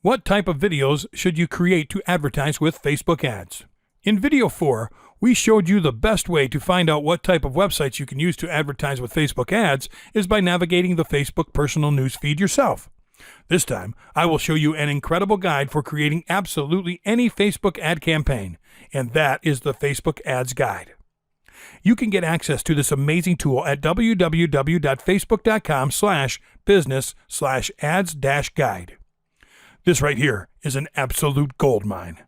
What type of videos should you create to advertise with Facebook ads? In video 4, we showed you the best way to find out what type of websites you can use to advertise with Facebook ads is by navigating the Facebook personal news feed yourself. This time, I will show you an incredible guide for creating absolutely any Facebook ad campaign, and that is the Facebook Ads Guide. You can get access to this amazing tool at www.facebook.com/business/ads-guide. This right here is an absolute goldmine.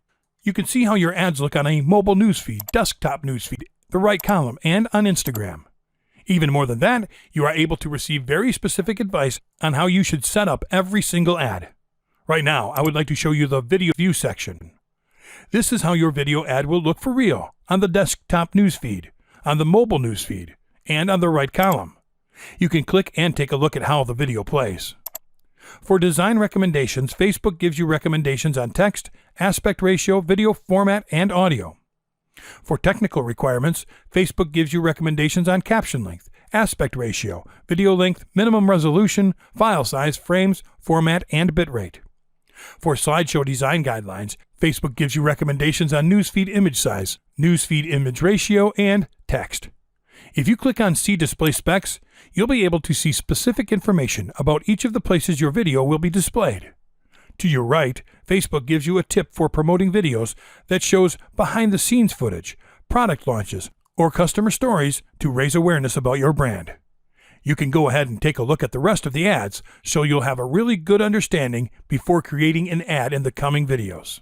You can see how your ads look on a mobile newsfeed, desktop newsfeed, the right column, and on Instagram. Even more than that, you are able to receive very specific advice on how you should set up every single ad. Right now, I would like to show you the video view section. This is how your video ad will look for real on the desktop newsfeed, on the mobile newsfeed, and on the right column. You can click and take a look at how the video plays. For design recommendations, Facebook gives you recommendations on text, aspect ratio, video format, and audio. For technical requirements, Facebook gives you recommendations on caption length, aspect ratio, video length, minimum resolution, file size, frames, format, and bitrate. For slideshow design guidelines, Facebook gives you recommendations on newsfeed image size, newsfeed image ratio, and text. If you click on See Display Specs, you'll be able to see specific information about each of the places your video will be displayed. To your right, Facebook gives you a tip for promoting videos that shows behind-the-scenes footage, product launches, or customer stories to raise awareness about your brand. You can go ahead and take a look at the rest of the ads so you'll have a really good understanding before creating an ad in the coming videos.